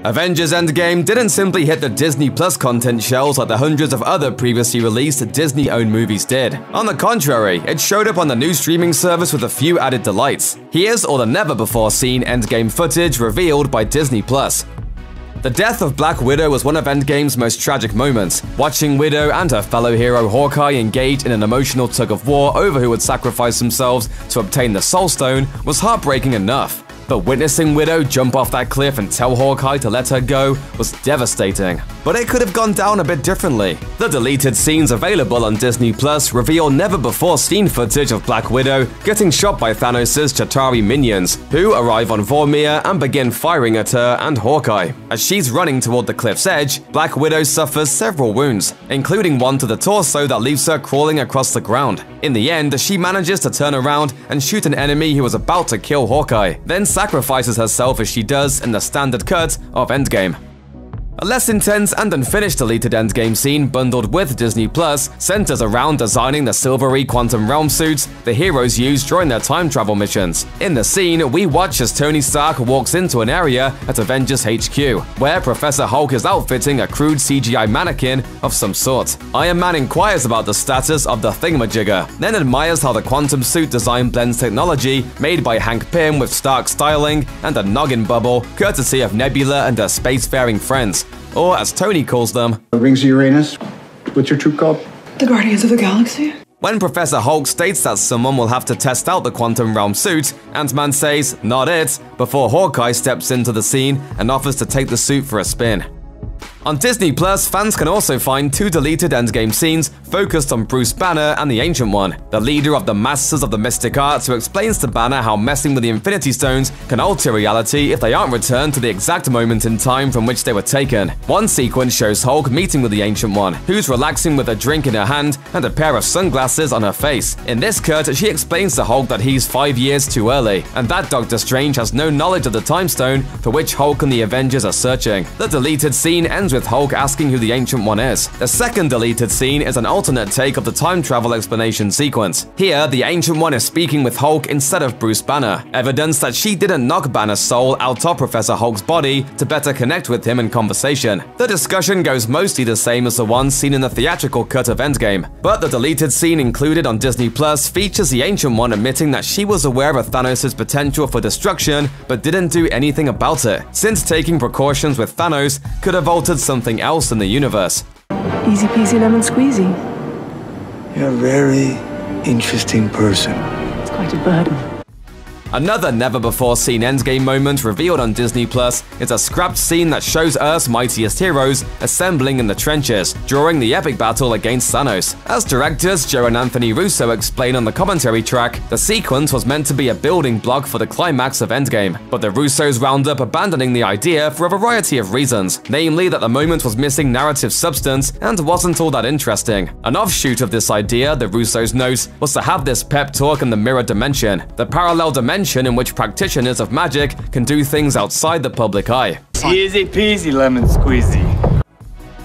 Avengers Endgame didn't simply hit the Disney+ content shelves like the hundreds of other previously released Disney-owned movies did. On the contrary, it showed up on the new streaming service with a few added delights. Here's all the never-before-seen Endgame footage revealed by Disney+. The death of Black Widow was one of Endgame's most tragic moments. Watching Widow and her fellow hero Hawkeye engage in an emotional tug-of-war over who would sacrifice themselves to obtain the Soul Stone was heartbreaking enough. But witnessing Widow jump off that cliff and tell Hawkeye to let her go was devastating. But it could have gone down a bit differently. The deleted scenes available on Disney+ reveal never-before-seen footage of Black Widow getting shot by Thanos' Chitauri minions, who arrive on Vormir and begin firing at her and Hawkeye. As she's running toward the cliff's edge, Black Widow suffers several wounds, including one to the torso that leaves her crawling across the ground. In the end, she manages to turn around and shoot an enemy who was about to kill Hawkeye, then sacrifices herself as she does in the standard cut of Endgame. A less intense and unfinished deleted Endgame scene bundled with Disney+ centers around designing the silvery quantum realm suits the heroes use during their time travel missions. In the scene, we watch as Tony Stark walks into an area at Avengers HQ, where Professor Hulk is outfitting a crude CGI mannequin of some sort. Iron Man inquires about the status of the thingamajigger, then admires how the quantum suit design blends technology made by Hank Pym with Stark styling and a noggin bubble, courtesy of Nebula and her spacefaring friends. Or, as Tony calls them, the Rings of Uranus. What's your troop called? The Guardians of the Galaxy. When Professor Hulk states that someone will have to test out the quantum realm suit, Ant-Man says, "Not it," before Hawkeye steps into the scene and offers to take the suit for a spin. On Disney+, fans can also find two deleted Endgame scenes focused on Bruce Banner and the Ancient One, the leader of the Masters of the Mystic Arts, who explains to Banner how messing with the Infinity Stones can alter reality if they aren't returned to the exact moment in time from which they were taken. One sequence shows Hulk meeting with the Ancient One, who's relaxing with a drink in her hand and a pair of sunglasses on her face. In this cut, she explains to Hulk that he's 5 years too early, and that Doctor Strange has no knowledge of the Time Stone for which Hulk and the Avengers are searching. The deleted scene ends with Hulk asking who the Ancient One is. The second deleted scene is an alternate take of the time travel explanation sequence. Here, the Ancient One is speaking with Hulk instead of Bruce Banner, evidence that she didn't knock Banner's soul out of Professor Hulk's body to better connect with him in conversation. The discussion goes mostly the same as the one seen in the theatrical cut of Endgame, but the deleted scene included on Disney+ features the Ancient One admitting that she was aware of Thanos' potential for destruction but didn't do anything about it, since taking precautions with Thanos could have altered something else in the universe. Easy peasy lemon squeezy. You're a very interesting person. It's quite a burden. Another never-before-seen Endgame moment revealed on Disney+ is a scrapped scene that shows Earth's mightiest heroes assembling in the trenches during the epic battle against Thanos. As directors Joe and Anthony Russo explain on the commentary track, the sequence was meant to be a building block for the climax of Endgame, but the Russos wound up abandoning the idea for a variety of reasons, namely that the moment was missing narrative substance and wasn't all that interesting. An offshoot of this idea, the Russos note, was to have this pep talk in the mirror dimension, the parallel dimension in which practitioners of magic can do things outside the public eye. Easy peasy lemon squeezy.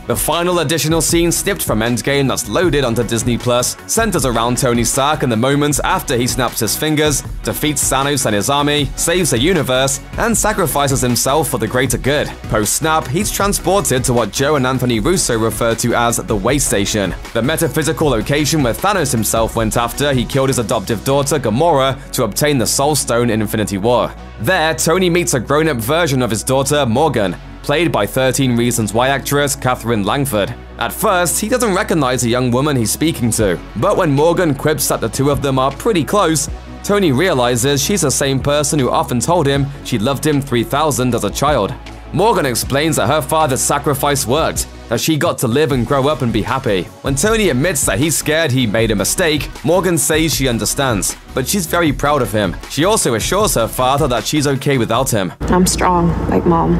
The final additional scene snipped from Endgame that's loaded onto Disney+ centers around Tony Stark in the moments after he snaps his fingers, defeats Thanos and his army, saves the universe, and sacrifices himself for the greater good. Post-snap, he's transported to what Joe and Anthony Russo refer to as the Way Station, the metaphysical location where Thanos himself went after he killed his adoptive daughter Gamora to obtain the Soul Stone in Infinity War. There, Tony meets a grown-up version of his daughter, Morgan, played by 13 Reasons Why actress Katherine Langford. At first, he doesn't recognize the young woman he's speaking to, but when Morgan quips that the two of them are pretty close, Tony realizes she's the same person who often told him she loved him 3000 as a child. Morgan explains that her father's sacrifice worked, that she got to live and grow up and be happy. When Tony admits that he's scared he made a mistake, Morgan says she understands, but she's very proud of him. She also assures her father that she's okay without him. I'm strong, like Mom,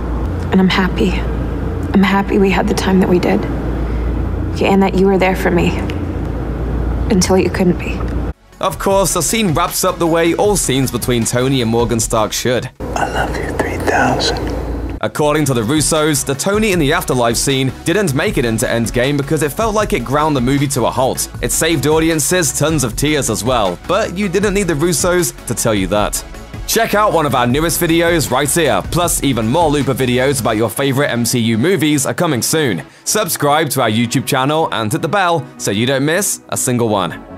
and I'm happy. I'm happy we had the time that we did. And that you were there for me. Until you couldn't be. Of course, the scene wraps up the way all scenes between Tony and Morgan Stark should. I love you 3000. According to the Russos, the Tony in the Afterlife scene didn't make it into Endgame because it felt like it ground the movie to a halt. It saved audiences tons of tears as well, but you didn't need the Russos to tell you that. Check out one of our newest videos right here, plus even more Looper videos about your favorite MCU movies are coming soon. Subscribe to our YouTube channel and hit the bell so you don't miss a single one.